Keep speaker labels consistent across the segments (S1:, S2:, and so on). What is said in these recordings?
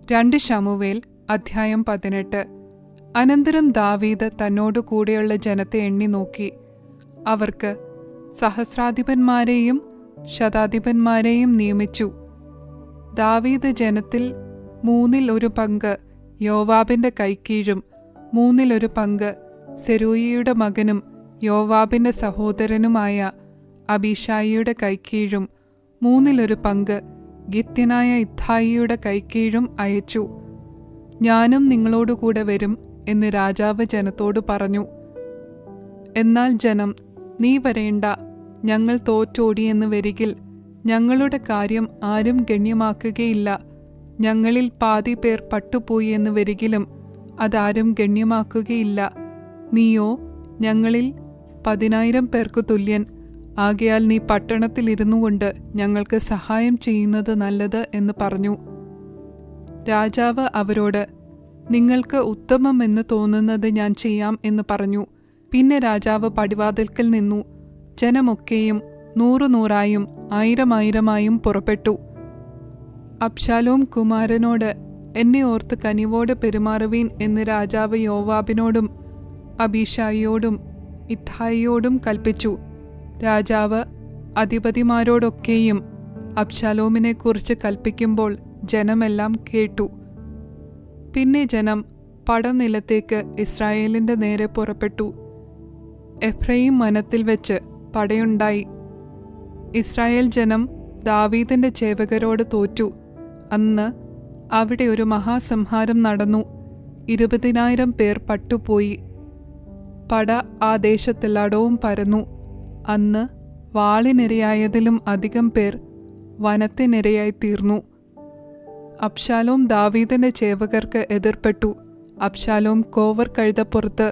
S1: 2 ശമൂവേൽ അധ്യായം 18. അനന്തരം ദാവീദ് തന്നോടു കൂടെയുള്ള ജനത്തെ എണ്ണി നോക്കി. അവർക്ക് സഹസ്രാധിപന്മാരെയും ശതാധിപന്മാരെയും നിയമിച്ചു. ദാവീദ് ജനത്തിൽ 1/3 പങ്ക് യോവാബിന്റെ കൈക്കീഴും 1/3 പങ്ക് സെരൂയയുടെ മകനും യോവാബിന്റെ സഹോദരനുമായ അബീശായിയുടെ കൈക്കീഴും 1/3 പങ്ക് ഗിത്യനായ ഇത്ഥായിയുടെ കൈക്കീഴും അയച്ചു. ഞാനും നിങ്ങളോടുകൂടെ വരും എന്ന് രാജാവ് ജനത്തോട് പറഞ്ഞു. എന്നാൽ ജനം, നീ വരേണ്ട, ഞങ്ങൾ തോറ്റോടിയെന്ന് വരികിൽ ഞങ്ങളുടെ കാര്യം ആരും ഗണ്യമാക്കുകയില്ല. ഞങ്ങളിൽ പാതി പേർ പട്ടുപോയി എന്ന് വരികിലും അതാരും ഗണ്യമാക്കുകയില്ല. നീയോ ഞങ്ങളിൽ 10,000 പേർക്കു തുല്യൻ. ആകയാൽ നീ പട്ടണത്തിലിരുന്നു കൊണ്ട് ഞങ്ങൾക്ക് സഹായം ചെയ്യുന്നത് നല്ലത് എന്ന് പറഞ്ഞു. രാജാവ് അവരോട്, നിങ്ങൾക്ക് ഉത്തമമെന്ന് തോന്നുന്നത് ഞാൻ ചെയ്യാം എന്ന് പറഞ്ഞു. പിന്നെ രാജാവ് പടിവാതിൽക്കൽ നിന്നു. ജനമൊക്കെയും 100 1000 പുറപ്പെട്ടു. അബ്ശാലോം കുമാരനോട്, എന്നെ ഓർത്ത് കനിവോടെ പെരുമാറുവീൻ എന്ന് രാജാവ് യോവാബിനോടും അബീശായിയോടും ഇത്ഥായിയോടും കൽപ്പിച്ചു. രാജാവ് അധിപതിമാരോടൊക്കെയും അബ്ശാലോമിനെക്കുറിച്ച് കൽപ്പിക്കുമ്പോൾ ജനമെല്ലാം കേട്ടു. പിന്നെ ജനം പടനിലത്തേക്ക് ഇസ്രായേലിന്റെ നേരെ പുറപ്പെട്ടു. എഫ്രയീം വനത്തിൽ വെച്ച് പടയുണ്ടായി. ഇസ്രായേൽ ജനം ദാവീദിന്റെ ചേവകരോട് തോറ്റു. അന്ന് അവിടെ ഒരു മഹാസംഹാരം നടന്നു. 20,000 പേർ പട്ടുപോയി. പട ആ ദേശത്തെല്ലാടവും പരന്നു. അന്ന് വാളിനിരയായതിലും അധികം പേർ വനത്തിനിരയായി തീർന്നു. അബ്ശാലോം ദാവീദിന്റെ ചേവകർക്ക് എതിർപ്പെട്ടു. അബ്ശാലോം കോവർ കഴുതപ്പുറത്ത്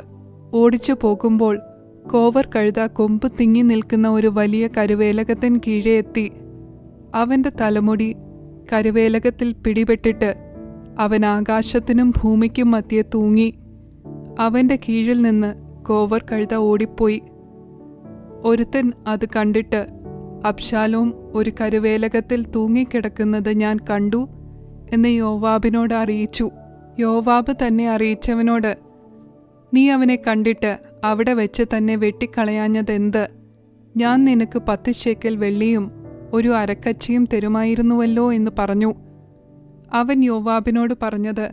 S1: ഓടിച്ചു പോകുമ്പോൾ കോവർ കഴുത കൊമ്പ് തിങ്ങി നിൽക്കുന്ന ഒരു വലിയ കരുവേലകത്തിന് കീഴെ എത്തി. അവന്റെ തലമുടി കരുവേലകത്തിൽ പിടിപെട്ടിട്ട് അവൻ ആകാശത്തിനും ഭൂമിക്കും മധ്യേ തൂങ്ങി. അവന്റെ കീഴിൽ നിന്ന് കോവർ കഴുത ഓടിപ്പോയി. ഒരുത്തൻ അത് കണ്ടിട്ട്, അബ്ശാലോം ഒരു കരുവേലകത്തിൽ തൂങ്ങിക്കിടക്കുന്നത് ഞാൻ കണ്ടു എന്ന് യോവാബിനോട് അറിയിച്ചു. യോവാബ് തന്നെ അറിയിച്ചവനോട്, നീ അവനെ കണ്ടിട്ട് അവിടെ വെച്ച് തന്നെ വെട്ടിക്കളയാഞ്ഞതെന്ത്? ഞാൻ നിനക്ക് 10 ശേക്കെൽ വെള്ളിയും 1 അരക്കച്ചയും തരുമായിരുന്നുവല്ലോ എന്ന് പറഞ്ഞു. അവൻ യോവാബിനോട് പറഞ്ഞത്,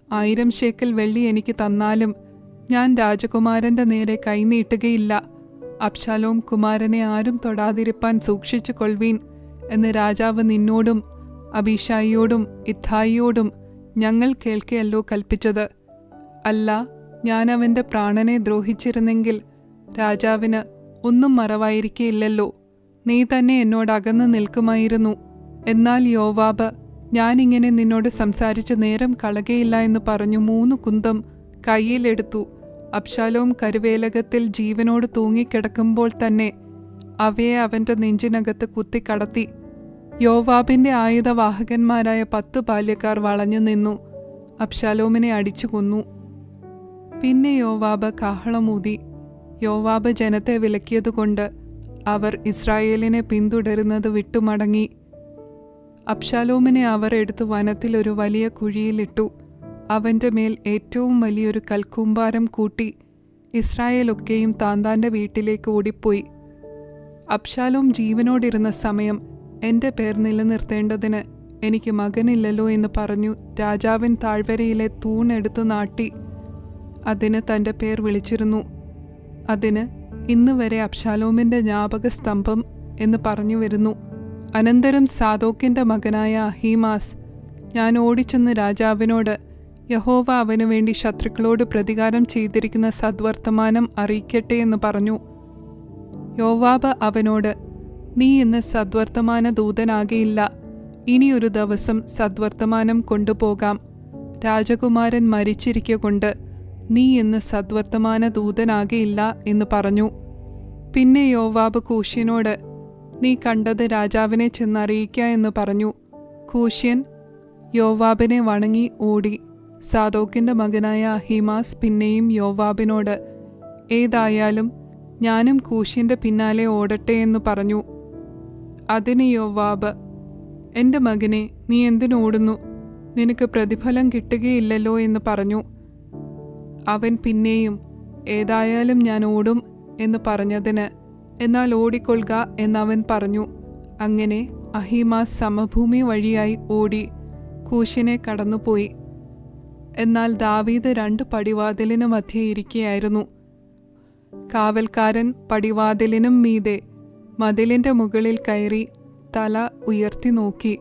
S1: 1000 ശേക്കെൽ വെള്ളി എനിക്ക് തന്നാലും ഞാൻ രാജകുമാരന്റെ നേരെ കൈനീട്ടുകയില്ല. അബ്ശാലോം കുമാരനെ ആരും തൊടാതിരിപ്പാൻ സൂക്ഷിച്ചു കൊള്ളുവീൻ എന്ന് രാജാവ് നിന്നോടും അബീശായിയോടും ഇത്ഥായിയോടും ഞങ്ങൾ കേൾക്കെയല്ലോ കൽപ്പിച്ചത്. അല്ല, ഞാൻ അവന്റെ പ്രാണനെ ദ്രോഹിച്ചിരുന്നെങ്കിൽ രാജാവിന് ഒന്നും മറവായിരിക്കയില്ലല്ലോ. നീ തന്നെ എന്നോട് അകന്നു നിൽക്കുമായിരുന്നു. എന്നാൽ യോവാബ്, ഞാനിങ്ങനെ നിന്നോട് സംസാരിച്ച് നേരം കളകയില്ല എന്ന് പറഞ്ഞു 3 കുന്തം കയ്യിലെടുത്തു. അബ്ശാലോം കരുവേലകത്തിൽ ജീവനോട് തൂങ്ങിക്കിടക്കുമ്പോൾ തന്നെ അവയെ അവന്റെ നെഞ്ചിനകത്ത് കുത്തിക്കടത്തി. യോവാബിന്റെ ആയുധവാഹകന്മാരായ 10 ബാല്യക്കാർ വളഞ്ഞു നിന്നു അബ്ശാലോമിനെ അടിച്ചു കൊന്നു. പിന്നെ യോവാബ് കാഹളമൂതി. യോവാബ് ജനത്തെ വിലക്കിയതുകൊണ്ട് അവർ ഇസ്രായേലിനെ പിന്തുടരുന്നത് വിട്ടുമടങ്ങി. അബ്ശാലോമിനെ അവർ എടുത്ത് വനത്തിൽ ഒരു വലിയ കുഴിയിലിട്ടു. അവന്റെ മേൽ ഏറ്റവും വലിയൊരു കൽക്കൂമ്പാരം കൂട്ടി. ഇസ്രായേലൊക്കെയും താന്താന്റെ വീട്ടിലേക്ക് ഓടിപ്പോയി. അബ്ശാലോം ജീവനോടിരുന്ന സമയം എന്റെ പേർ നിലനിർത്തേണ്ടതിന് എനിക്ക് മകനില്ലല്ലോ എന്ന് പറഞ്ഞു രാജാവിൻ താഴ്വരയിലെ തൂണെടുത്ത് നാട്ടി അതിന് തന്റെ പേർ വിളിച്ചിരുന്നു. അതിന് ഇന്ന് വരെ അബ്ശാലോമിന്റെ ജ്ഞാപകസ്തംഭം എന്ന് പറഞ്ഞു വരുന്നു. അനന്തരം സാദോക്കിന്റെ മകനായ അഹീമാസ്, ഞാൻ ഓടിച്ചെന്ന് രാജാവിനോട്, യഹോവ അവനു വേണ്ടി ശത്രുക്കളോട് പ്രതികാരം ചെയ്തിരിക്കുന്ന സദ്വർത്തമാനം അറിയിക്കട്ടെ എന്ന് പറഞ്ഞു. യോവാബ് അവനോട്, നീ ഇന്ന് സദ്വർത്തമാന ദൂതനാകയില്ല. ഇനിയൊരു ദിവസം സദ്വർത്തമാനം കൊണ്ടുപോകാം. രാജകുമാരൻ മരിച്ചിരിക്കൊണ്ട് നീ ഇന്ന് സദ്വർത്തമാന ദൂതനാകയില്ല എന്ന് പറഞ്ഞു. പിന്നെ യോവാബ് കൂശ്യനോട്, നീ കണ്ടത് രാജാവിനെ ചെന്നറിയിക്ക എന്ന് പറഞ്ഞു. കൂശ്യൻ യോവാബിനെ വണങ്ങി ഓടി. സാദോക്കിന്റെ മകനായ അഹീമാസ് പിന്നെയും യോവാബിനോട്, ഏതായാലും ഞാനും കൂശ്യന്റെ പിന്നാലെ ഓടട്ടെ എന്ന് പറഞ്ഞു. അതിന് യോവാബ്, എൻ്റെ മകനെ, നീ എന്തിനോടുന്നു? നിനക്ക് പ്രതിഫലം കിട്ടുകയില്ലല്ലോ എന്ന് പറഞ്ഞു. അവൻ പിന്നെയും, ഏതായാലും ഞാൻ ഓടും എന്ന് പറഞ്ഞതിന്, എന്നാൽ ഓടിക്കൊള്ളുക എന്നവൻ പറഞ്ഞു. അങ്ങനെ അഹീമാസ് സമഭൂമി വഴിയായി ഓടി കൂശിനെ കടന്നുപോയി. എന്നാൽ ദാവീദ് 2 പടിവാതിലിനു മധ്യേ ഇരിക്കുകയായിരുന്നു. കാവൽക്കാരൻ പടിവാതിലിനും മീതെ മതിലിന്റെ മുകളിൽ കയറി തല ഉയർത്തി നോക്കി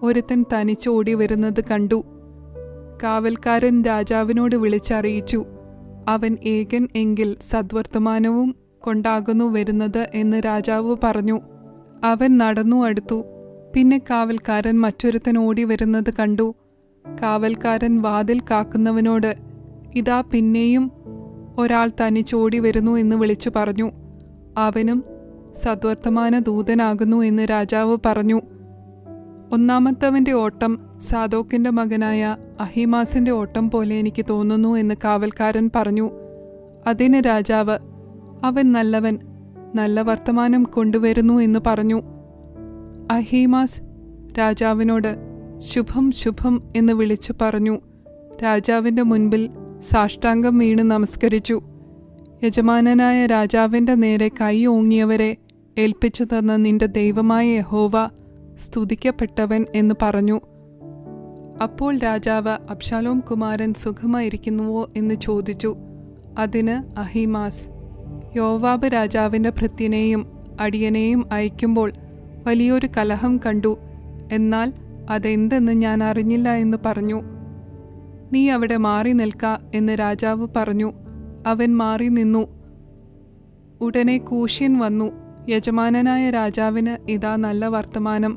S1: ഒരുത്തൻ തനിച്ചോടി വരുന്നത് കണ്ടു. കാവൽക്കാരൻ രാജാവിനോട് വിളിച്ചറിയിച്ചു, അവൻ ഏകൻ എങ്കിൽ സദ്വർത്തമാനവും കൊണ്ടാകുന്നു വരുന്നത് എന്ന് രാജാവ് പറഞ്ഞു. അവൻ നടന്നു അടുത്തു. പിന്നെ കാവൽക്കാരൻ മറ്റൊരുത്തൻ ഓടി വരുന്നത് കണ്ടു. കാവൽക്കാരൻ വാതിൽ കാക്കുന്നവനോട്, ഇതാ പിന്നെയും ഒരാൾ തനിച്ചോടി വരുന്നു എന്ന് വിളിച്ചു പറഞ്ഞു. അവനും സദ്വർത്തമാന ദൂതനാകുന്നു എന്ന് രാജാവ് പറഞ്ഞു. ഒന്നാമത്തവന്റെ ഓട്ടം സാദോക്കിന്റെ മകനായ അഹീമാസിന്റെ ഓട്ടം പോലെ എനിക്ക് തോന്നുന്നു എന്ന് കാവൽക്കാരൻ പറഞ്ഞു. അതിന് രാജാവ്, അവൻ നല്ലവൻ, നല്ല വർത്തമാനം കൊണ്ടുവരുന്നു എന്ന് പറഞ്ഞു. അഹീമാസ് രാജാവിനോട് ശുഭം ശുഭം എന്ന് വിളിച്ചു പറഞ്ഞു. രാജാവിന്റെ മുൻപിൽ സാഷ്ടാംഗം വീണ് നമസ്കരിച്ചു. യജമാനനായ രാജാവിന്റെ നേരെ കൈ ഓങ്ങിയവരെ ഏൽപ്പിച്ചു തന്ന നിന്റെ ദൈവമായ യഹോവ സ്തുതിക്കപ്പെട്ടവൻ എന്ന് പറഞ്ഞു. അപ്പോൾ രാജാവ്, അബ്ശാലോം കുമാരൻ സുഖമായിരിക്കുന്നുവോ എന്ന് ചോദിച്ചു. അതിന് അഹീമാസ്, യോവാബ് രാജാവിന്റെ ഭൃത്യനെയും അടിയനെയും അയക്കുമ്പോൾ വലിയൊരു കലഹം കണ്ടു, എന്നാൽ അതെന്തെന്ന് ഞാൻ അറിഞ്ഞില്ല എന്ന് പറഞ്ഞു. നീ അവിടെ മാറി നിൽക്ക എന്ന് രാജാവ് പറഞ്ഞു. അവൻ മാറി നിന്നു. ഉടനെ കൂശ്യൻ വന്നു, യജമാനനായ രാജാവിന് ഇതാ നല്ല വർത്തമാനം,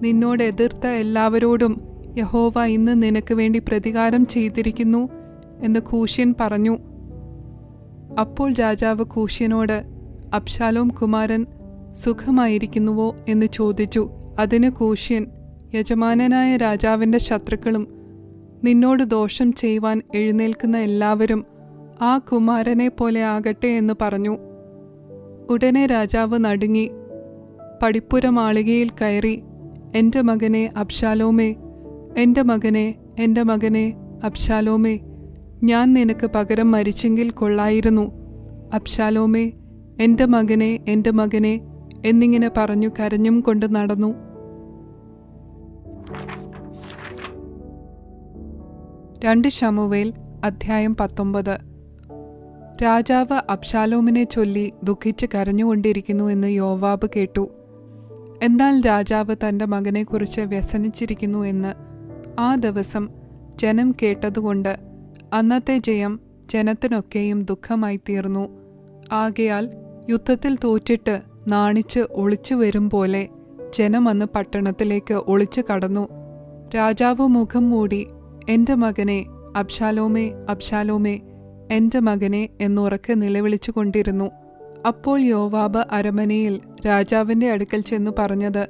S1: നിന്നോട് എതിർത്ത എല്ലാവരോടും യഹോവ ഇന്ന് നിനക്ക് വേണ്ടി പ്രതികാരം ചെയ്തിരിക്കുന്നു എന്ന് കൂശ്യൻ പറഞ്ഞു. അപ്പോൾ രാജാവ് കൂശ്യനോട്, അബ്ശാലോം കുമാരൻ സുഖമായിരിക്കുന്നുവോ എന്ന് ചോദിച്ചു. അതിന് കൂശ്യൻ, യജമാനനായ രാജാവിൻ്റെ ശത്രുക്കളും നിന്നോട് ദോഷം ചെയ്യുവാൻ എഴുന്നേൽക്കുന്ന എല്ലാവരും ആ കുമാരനെ പോലെ ആകട്ടെ എന്ന് പറഞ്ഞു. ഉടനെ രാജാവ് നടുങ്ങി പടിപ്പുരമാളികയിൽ കയറി, എൻ്റെ മകനെ അബ്ശാലോമേ, എൻ്റെ മകനെ, എൻ്റെ മകനെ അബ്ശാലോമേ, ഞാൻ നിനക്ക് പകരം മരിച്ചെങ്കിൽ കൊള്ളായിരുന്നു. അബ്ശാലോമേ, എൻ്റെ മകനെ, എൻ്റെ മകനെ എന്നിങ്ങനെ പറഞ്ഞു കരഞ്ഞും കൊണ്ട് നടന്നു. രണ്ട് ശമൂവേൽ അധ്യായം 19. രാജാവ് അബ്ശാലോമിനെ ചൊല്ലി ദുഃഖിച്ച് കരഞ്ഞുകൊണ്ടിരിക്കുന്നു എന്ന് യോവാബ് കേട്ടു. എന്നാൽ രാജാവ് തൻ്റെ മകനെക്കുറിച്ച് വ്യസനിച്ചിരിക്കുന്നു എന്ന് ആ ദിവസം ജനം കേട്ടതുകൊണ്ട് അന്നത്തെ ജയം ജനത്തിനൊക്കെയും ദുഃഖമായി തീർന്നു. ആകയാൽ യുദ്ധത്തിൽ തോറ്റിട്ട് നാണിച്ച് ഒളിച്ചു വരും പോലെ ജനം അന്ന് പട്ടണത്തിലേക്ക് ഒളിച്ചു കടന്നു. രാജാവ് മുഖം മൂടി, എൻ്റെ മകനെ അബ്ശാലോമേ, അബ്ശാലോമേ, എൻ്റെ മകനെ എന്നുറക്കെ നിലവിളിച്ചു കൊണ്ടിരുന്നു. അപ്പോൾ യോവാബ് അരമനയിൽ രാജാവിൻ്റെ അടുക്കൽ ചെന്നു പറഞ്ഞത്,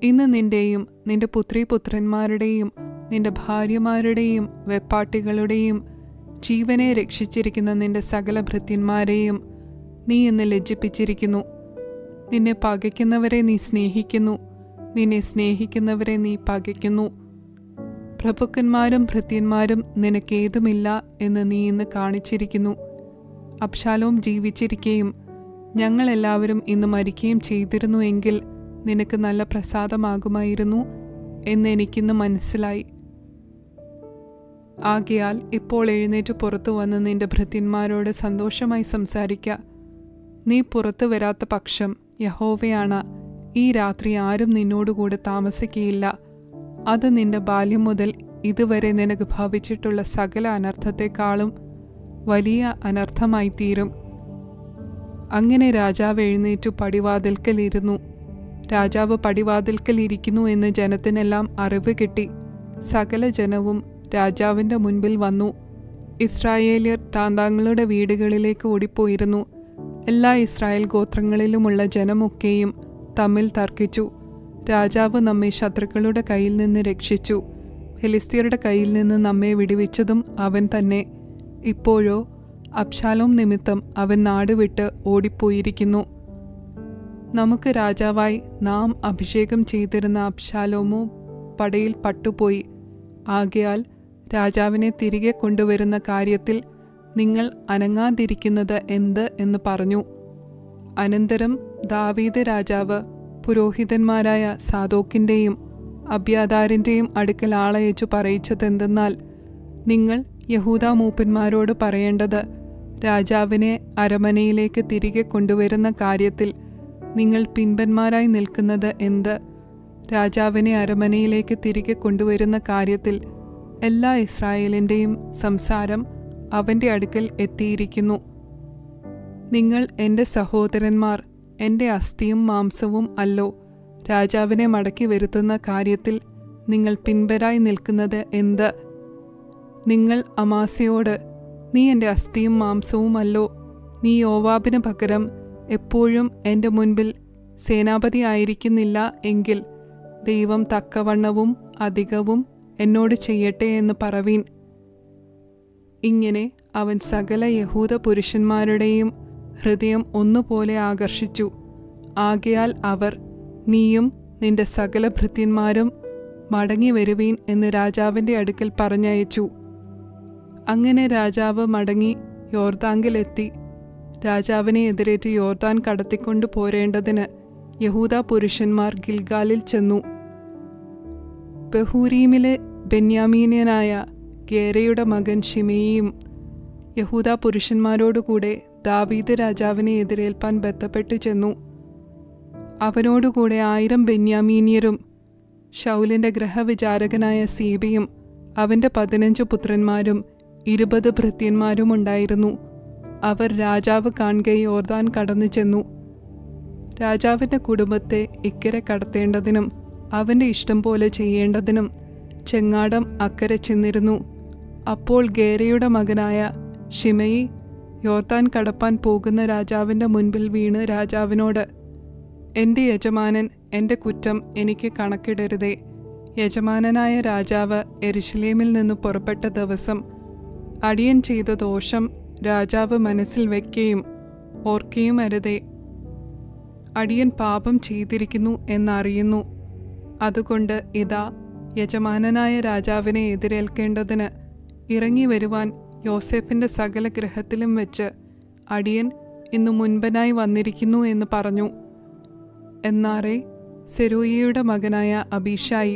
S1: ഇന്ന് നിന്റെയും നിന്റെ പുത്രീപുത്രന്മാരുടെയും നിന്റെ ഭാര്യമാരുടെയും വെപ്പാട്ടികളുടെയും ജീവനെ രക്ഷിച്ചിരിക്കുന്ന നിന്റെ സകല ഭൃത്യന്മാരെയും നീ ഇന്ന് ലജ്ജിപ്പിച്ചിരിക്കുന്നു. നിന്നെ പകയ്ക്കുന്നവരെ നീ സ്നേഹിക്കുന്നു, നിന്നെ സ്നേഹിക്കുന്നവരെ നീ പകയ്ക്കുന്നു. പ്രഭുക്കന്മാരും ഭൃത്യന്മാരും നിനക്കേതുമില്ല എന്ന് നീ ഇന്ന് കാണിച്ചിരിക്കുന്നു. അബ്ശാലോം ജീവിച്ചിരിക്കുകയും ഞങ്ങളെല്ലാവരും ഇന്ന് മരിക്കുകയും ചെയ്തിരുന്നു എങ്കിൽ നിനക്ക് നല്ല പ്രസാദമാകുമായിരുന്നു എന്നെനിക്കിന്ന് മനസ്സിലായി. ആകയാൽ ഇപ്പോൾ എഴുന്നേറ്റ് പുറത്തു വന്ന് നിന്റെ ഭൃത്യന്മാരോട് സന്തോഷമായി സംസാരിക്ക. നീ പുറത്തു വരാത്ത പക്ഷം യഹോവയാണ്, ഈ രാത്രി ആരും നിന്നോടുകൂടെ താമസിക്കുകയില്ല. അത് നിന്റെ ബാല്യം മുതൽ ഇതുവരെ നിനക്ക് ഭവിച്ചിട്ടുള്ള സകല അനർത്ഥത്തെക്കാളും വലിയ അനർത്ഥമായി തീരും. അങ്ങനെ രാജാവ് എഴുന്നേറ്റു പടിവാതിൽക്കൽ ഇരുന്നു. രാജാവ് പടിവാതിൽക്കൽ ഇരിക്കുന്നു എന്ന് ജനത്തിനെല്ലാം അറിവ് കിട്ടി. സകല ജനവും രാജാവിൻ്റെ മുൻപിൽ വന്നു. ഇസ്രായേല്യർ താന്താങ്ങളുടെ വീടുകളിലേക്ക് ഓടിപ്പോയിരുന്നു. എല്ലാ ഇസ്രായേൽ ഗോത്രങ്ങളിലുമുള്ള ജനമൊക്കെയും തമ്മിൽ തർക്കിച്ചു. രാജാവ് നമ്മെ ശത്രുക്കളുടെ കയ്യിൽ നിന്ന് രക്ഷിച്ചു, ഫിലിസ്ത്യരുടെ കയ്യിൽ നിന്ന് നമ്മെ വിടുവിച്ചതും അവൻ തന്നെ. ഇപ്പോഴോ അബ്ശാലോം നിമിത്തം അവൻ നാടുവിട്ട് ഓടിപ്പോയിരിക്കുന്നു. നമുക്ക് രാജാവായി നാം അഭിഷേകം ചെയ്തിരുന്ന അബ്ശാലോമോ പടയിൽ പട്ടുപോയി. ആകയാൽ രാജാവിനെ തിരികെ കൊണ്ടുവരുന്ന കാര്യത്തിൽ നിങ്ങൾ അനങ്ങാതിരിക്കുന്നത് എന്ത് എന്ന് പറഞ്ഞു. അനന്തരം ദാവീദ് രാജാവ് പുരോഹിതന്മാരായ സാദോക്കിൻ്റെയും അബ്യാഥാരിൻ്റെയും അടുക്കൽ ആളയച്ചു പറയിച്ചതെന്തെന്നാൽ, നിങ്ങൾ യഹൂദാ മൂപ്പന്മാരോട് പറയേണ്ടത്, രാജാവിനെ അരമനയിലേക്ക് തിരികെ കൊണ്ടുവരുന്ന കാര്യത്തിൽ നിങ്ങൾ പിൻപന്മാരായി നിൽക്കുന്നത് എന്ത്? രാജാവിനെ അരമനയിലേക്ക് തിരികെ കൊണ്ടുവരുന്ന കാര്യത്തിൽ എല്ലാ ഇസ്രായേലിൻ്റെയും സംസാരം അവൻ്റെ അടുക്കൽ എത്തിയിരിക്കുന്നു. നിങ്ങൾ എൻ്റെ സഹോദരന്മാർ, എൻ്റെ അസ്ഥിയും മാംസവും അല്ലോ. രാജാവിനെ മടക്കി വരുത്തുന്ന കാര്യത്തിൽ നിങ്ങൾ പിൻപരായി നിൽക്കുന്നത് എന്ത്? നിങ്ങൾ അമാസയോട്, നീ എൻ്റെ അസ്ഥിയും മാംസവുമല്ലോ, നീ യോവാബിന് പകരം എപ്പോഴും എൻ്റെ മുൻപിൽ സേനാപതി ആയിരിക്കുന്നില്ല എങ്കിൽ ദൈവം തക്കവണ്ണവും അധികവും എന്നോട് ചെയ്യട്ടെ എന്ന് പറവീൻ. ഇങ്ങനെ അവൻ സകല യഹൂദ പുരുഷന്മാരുടെയും ഹൃദയം ഒന്നുപോലെ ആകർഷിച്ചു. ആകയാൽ അവർ, നീയും നിന്റെ സകല ഭൃത്യന്മാരും മടങ്ങി വരുവീൻ എന്ന് രാജാവിൻ്റെ അടുക്കൽ പറഞ്ഞയച്ചു. അങ്ങനെ രാജാവ് മടങ്ങി യോർദാങ്കിലെത്തി. രാജാവിനെ എതിരേറ്റ് യോർദാൻ കടത്തിക്കൊണ്ടു പോരേണ്ടതിന് യഹൂദാ പുരുഷന്മാർ ഗിൽഗാലിൽ ചെന്നു. ബഹൂരീമിലെ ബെന്യാമീന്യനായ ഗേരയുടെ മകൻ ശിമെയിയും യഹൂദാ പുരുഷന്മാരോടുകൂടെ ദാവീദ് രാജാവിനെ എതിരേൽപ്പാൻ ബന്ധപ്പെട്ടു ചെന്നു. അവനോടുകൂടെ 1000 ബെന്യാമീന്യരും ശൗലിൻ്റെ ഗൃഹവിചാരകനായ സീബയും അവൻ്റെ 15 പുത്രന്മാരും 20 ഭൃത്യന്മാരും ഉണ്ടായിരുന്നു. അവർ രാജാവ് കാൺകെ യോർദാൻ കടന്നു ചെന്നു. രാജാവിൻ്റെ കുടുംബത്തെ ഇക്കരെ കടത്തേണ്ടതിനും അവൻ്റെ ഇഷ്ടം പോലെ ചെയ്യേണ്ടതിനും ചെങ്ങാടം അക്കരെ ചെന്നിരുന്നു. അപ്പോൾ ഗേരയുടെ മകനായ ശിമെയി യോർദാൻ കടപ്പാൻ പോകുന്ന രാജാവിൻ്റെ മുൻപിൽ വീണ് രാജാവിനോട്, എൻ്റെ യജമാനൻ എൻ്റെ കുറ്റം എനിക്ക് കണക്കിടരുതേ. യജമാനനായ രാജാവ് യെരുശലേമിൽ നിന്ന് പുറപ്പെട്ട ദിവസം അടിയൻ ചെയ്ത ദോഷം രാജാവ് മനസ്സിൽ വയ്ക്കുകയും ഓർക്കുകയും അരുതേ. അടിയൻ പാപം ചെയ്തിരിക്കുന്നു എന്നറിയുന്നു. അതുകൊണ്ട് ഇതാ, യജമാനനായ രാജാവിനെ എതിരേൽക്കേണ്ടതിന് ഇറങ്ങി വരുവാൻ യോസേഫിൻ്റെ സകല ഗൃഹത്തിലും വെച്ച് അടിയൻ ഇന്നു മുൻപനായി വന്നിരിക്കുന്നു എന്ന് പറഞ്ഞു. എന്നാറെ സെരൂയയുടെ മകനായ അബീഷായി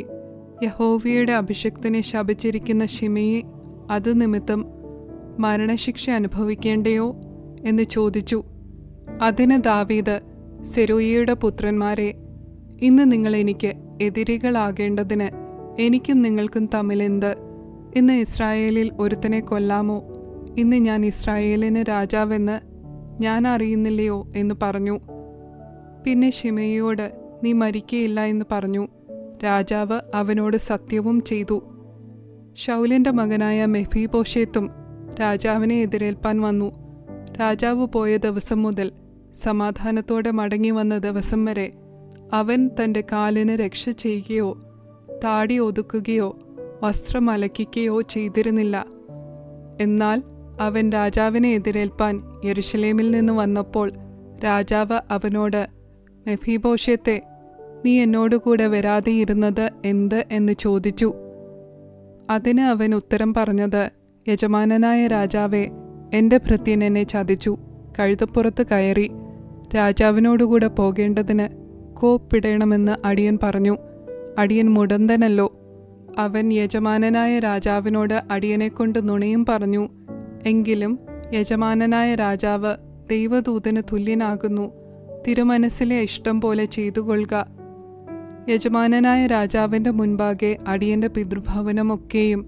S1: യഹോവയുടെ അഭിഷിക്തനെ ശപിച്ചിരിക്കുന്ന ശിമെയി അത് നിമിത്തം മരണശിക്ഷ അനുഭവിക്കേണ്ടയോ എന്ന് ചോദിച്ചു. അതിന് ദാവീദ് സെരൂയയുടെ പുത്രന്മാരെ, ഇന്ന് നിങ്ങൾ എനിക്ക് എതിരികളാകേണ്ടതിന് എനിക്കും നിങ്ങൾക്കും തമ്മിലെന്ത്? ഇന്ന് ഇസ്രായേലിൽ ഒരുത്തനെ കൊല്ലാമോ? ഇന്ന് ഞാൻ ഇസ്രായേലിന് രാജാവെന്ന് ഞാൻ അറിയുന്നില്ലയോ എന്ന് പറഞ്ഞു. പിന്നെ ശിമെയിയോട്, നീ മരിക്കയില്ല എന്ന് പറഞ്ഞു. രാജാവ് അവനോട് സത്യവും ചെയ്തു. ശൗലിൻ്റെ മകനായ മെഫീബോശേത്തും രാജാവിനെ എതിരേൽപ്പാൻ വന്നു. രാജാവ് പോയ ദിവസം മുതൽ സമാധാനത്തോടെ മടങ്ങി വന്ന ദിവസം വരെ അവൻ തൻ്റെ കാലിന് രക്ഷ ചെയ്യുകയോ താടി ഒതുക്കുകയോ വസ്ത്രം അലക്കിക്കുകയോ ചെയ്തിരുന്നില്ല. എന്നാൽ അവൻ രാജാവിനെ എതിരേൽപ്പാൻ യെരുശലേമിൽ നിന്ന് വന്നപ്പോൾ രാജാവ് അവനോട്, മെഫീബോശേത്തെ, നീ എന്നോടുകൂടെ വരാതെയിരുന്നത് എന്ത് എന്ന് ചോദിച്ചു. അതിന് അവൻ ഉത്തരം പറഞ്ഞത്, യജമാനനായ രാജാവേ, എൻ്റെ ഭൃത്യൻ എന്നെ ചതിച്ചു. കഴുതപ്പുറത്ത് കയറി രാജാവിനോടുകൂടെ പോകേണ്ടതിന് കോപ്പിടണമെന്ന് അടിയൻ പറഞ്ഞു. അടിയൻ മുടന്തനല്ലോ. അവൻ യജമാനനായ രാജാവിനോട് അടിയനെക്കൊണ്ട് നുണയും പറഞ്ഞു. എങ്കിലും യജമാനനായ രാജാവ് ദൈവദൂതന് തുല്യനാകുന്നു. തിരുമനസ്സിലെ ഇഷ്ടം പോലെ ചെയ്തുകൊള്ളുക. യജമാനനായ രാജാവിൻ്റെ മുൻപാകെ അടിയൻ്റെ പിതൃഭവനമൊക്കെയും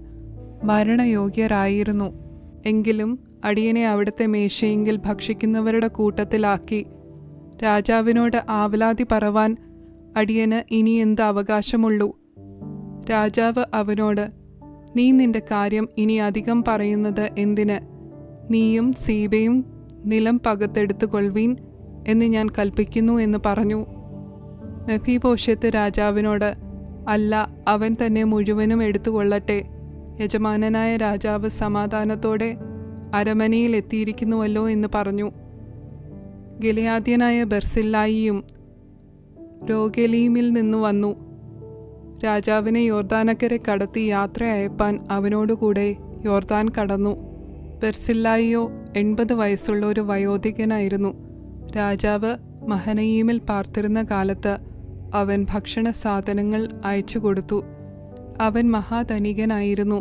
S1: മരണയോഗ്യരായിരുന്നു. എങ്കിലും അടിയനെ അവിടുത്തെ മേശയെങ്കിൽ ഭക്ഷിക്കുന്നവരുടെ കൂട്ടത്തിലാക്കി. രാജാവിനോട് ആവലാതി പറവാൻ അടിയന് ഇനി എന്ത് അവകാശമുള്ളൂ? രാജാവ് അവനോട്, നീ നിന്റെ കാര്യം ഇനി അധികം പറയുന്നത് എന്തിന്? നീയും സീബയും നിലം പകത്തെടുത്തു കൊള്ളുവീൻ എന്ന് ഞാൻ കൽപ്പിക്കുന്നു എന്ന് പറഞ്ഞു. മെഫീബോശെത്ത് രാജാവിനോട്, അല്ല, അവൻ തന്നെ മുഴുവനും എടുത്തുകൊള്ളട്ടെ. യജമാനനായ രാജാവ് സമാധാനത്തോടെ അരമനയിൽ എത്തിയിരിക്കുന്നുവല്ലോ എന്ന് പറഞ്ഞു. ഗിലെയാദ്യനായ ബർസില്ലായിയും രോഗലീമിൽ നിന്നു വന്നു. രാജാവിനെ യോർദാനക്കരെ കടത്തി യാത്ര അയപ്പാൻ അവനോടുകൂടെ യോർദാൻ കടന്നു. ബർസില്ലായിയോ 80 വയസ്സുള്ള ഒരു വയോധികനായിരുന്നു. രാജാവ് മഹനയീമിൽ പാർത്തിരുന്ന കാലത്ത് അവൻ ഭക്ഷണ സാധനങ്ങൾ അയച്ചു കൊടുത്തു. അവൻ മഹാധനികനായിരുന്നു.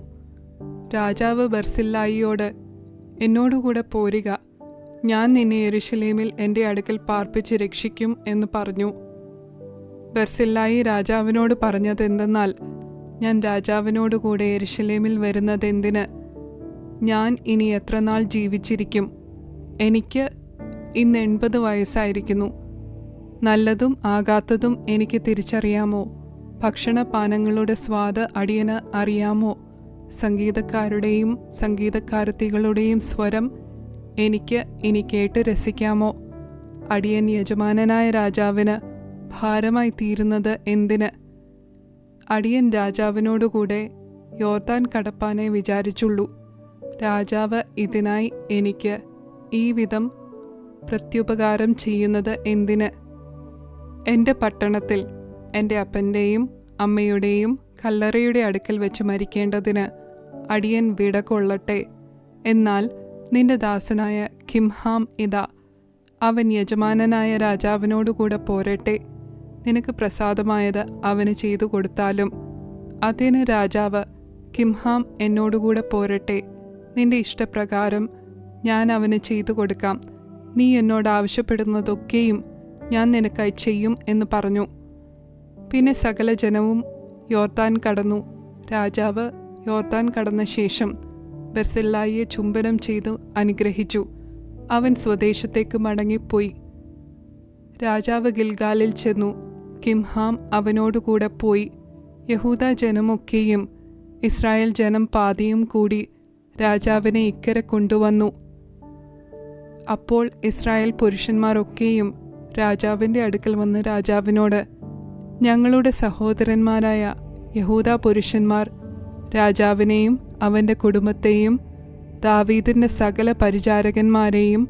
S1: രാജാവ് ബർസില്ലായിയോട്, എന്നോടുകൂടെ പോരുക, ഞാൻ നിന്നെ യെരുശലേമിൽ എൻ്റെ അടുക്കൽ പാർപ്പിച്ച് രക്ഷിക്കും എന്ന് പറഞ്ഞു. ബർസില്ലായി രാജാവിനോട് പറഞ്ഞതെന്തെന്നാൽ, ഞാൻ രാജാവിനോടുകൂടെ യെരുശലേമിൽ വരുന്നതെന്തിന്? ഞാൻ ഇനി എത്ര നാൾ ജീവിച്ചിരിക്കും? എനിക്ക് ഇന്ന് 80 വയസ്സായിരിക്കുന്നു. നല്ലതും ആകാത്തതും എനിക്ക് തിരിച്ചറിയാമോ? ഭക്ഷണപാനങ്ങളുടെ സ്വാദ് അടിയന് അറിയാമോ? സംഗീതക്കാരുടെയും സംഗീതക്കാരത്തികളുടെയും സ്വരം എനിക്ക് ഇനി കേട്ട് രസിക്കാമോ? അടിയൻ യജമാനനായ രാജാവിന് ഭാരമായി തീരുന്നത് എന്തിന്? അടിയൻ രാജാവിനോടുകൂടെ യോർദാൻ കടപ്പാനേ വിചാരിച്ചുള്ളൂ. രാജാവ് ഇതിനായി എനിക്ക് ഈ വിധം പ്രത്യുപകാരം ചെയ്യുന്നത് എന്തിന്? എൻ്റെ പട്ടണത്തിൽ എൻ്റെ അപ്പൻ്റെയും അമ്മയുടെയും കല്ലറയുടെ അടുക്കൽ വെച്ച് മരിക്കേണ്ടതിന് അടിയൻ വിട കൊള്ളട്ടെ. എന്നാൽ നിന്റെ ദാസനായ കിംഹാം ഇതാ, അവൻ യജമാനനായ രാജാവിനോടുകൂടെ പോരട്ടെ. നിനക്ക് പ്രസാദമായത് അവന് ചെയ്തു കൊടുത്താലും. അതിന് രാജാവ്, കിംഹാം എന്നോടുകൂടെ പോരട്ടെ, നിന്റെ ഇഷ്ടപ്രകാരം ഞാൻ അവന് ചെയ്തു കൊടുക്കാം. നീ എന്നോട് ആവശ്യപ്പെടുന്നതൊക്കെയും ഞാൻ നിനക്കായി ചെയ്യും എന്ന് പറഞ്ഞു. പിന്നെ സകല ജനവും യോർദാൻ കടന്നു. രാജാവ് യോർദാൻ കടന്ന ശേഷം ബർസില്ലായിയെ ചുംബനം ചെയ്തു അനുഗ്രഹിച്ചു. അവൻ സ്വദേശത്തേക്ക് മടങ്ങിപ്പോയി. രാജാവ് ഗിൽഗാലിൽ ചെന്നു. കിംഹാം അവനോടുകൂടെ പോയി. യഹൂദ ജനമൊക്കെയും ഇസ്രായേൽ ജനം പാതിയും കൂടി രാജാവിനെ ഇക്കരെ കൊണ്ടുവന്നു. അപ്പോൾ ഇസ്രായേൽ പുരുഷന്മാരൊക്കെയും രാജാവിൻ്റെ അടുക്കൽ വന്ന് രാജാവിനോട്, ഞങ്ങളുടെ സഹോദരന്മാരായ യഹൂദ പുരുഷന്മാർ രാജാവിനെയും അവൻ്റെ കുടുംബത്തെയും ദാവീദിൻ്റെ സകല പരിചാരകന്മാരെയും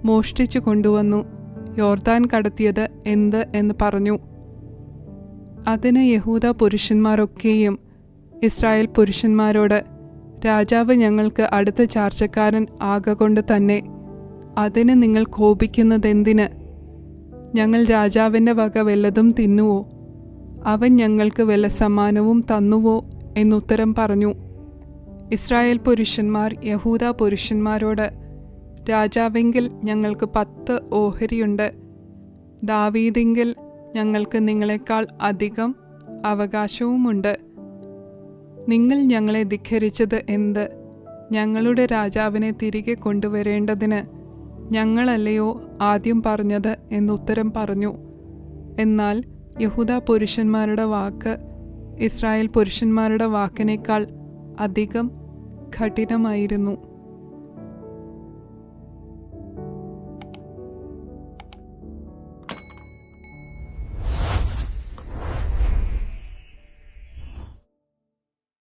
S1: മോഷ്ടിച്ചു കൊണ്ടുവന്നു. യോർദാൻ കടത്തിയത് എന്ത് എന്ന് പറഞ്ഞു. അതിന് യഹൂദ പുരുഷന്മാരൊക്കെയും ഇസ്രായേൽ പുരുഷന്മാരോട്, രാജാവ് ഞങ്ങൾക്ക് അടുത്ത ചാർച്ചക്കാരൻ ആകൊണ്ട് തന്നെ അതിന് നിങ്ങൾ കോപിക്കുന്നതെന്തിന്? ഞങ്ങൾ രാജാവിൻ്റെ വക വല്ലതും തിന്നുവോ? അവൻ ഞങ്ങൾക്ക് വല്ല സമ്മാനവും തന്നുവോ എന്നുത്തരം പറഞ്ഞു. ഇസ്രായേൽ പുരുഷന്മാർ യഹൂദ പുരുഷന്മാരോട്, രാജാവെങ്കിൽ ഞങ്ങൾക്ക് 10 ഓഹരിയുണ്ട്, ദാവീദെങ്കിൽ ഞങ്ങൾക്ക് നിങ്ങളെക്കാൾ അധികം അവകാശവുമുണ്ട്. നിങ്ങൾ ഞങ്ങളെ ധിക്കരിച്ചത് എന്ത്? ഞങ്ങളുടെ രാജാവിനെ തിരികെ കൊണ്ടുവരേണ്ടതിന് ഞങ്ങളല്ലയോ ആദ്യം പറഞ്ഞത് എന്നുത്തരം പറഞ്ഞു. എന്നാൽ യഹൂദ പുരുഷന്മാരുടെ വാക്ക് ഇസ്രായേൽ പുരുഷന്മാരുടെ വാക്കിനേക്കാൾ അധികം കഠിനമായിരുന്നു.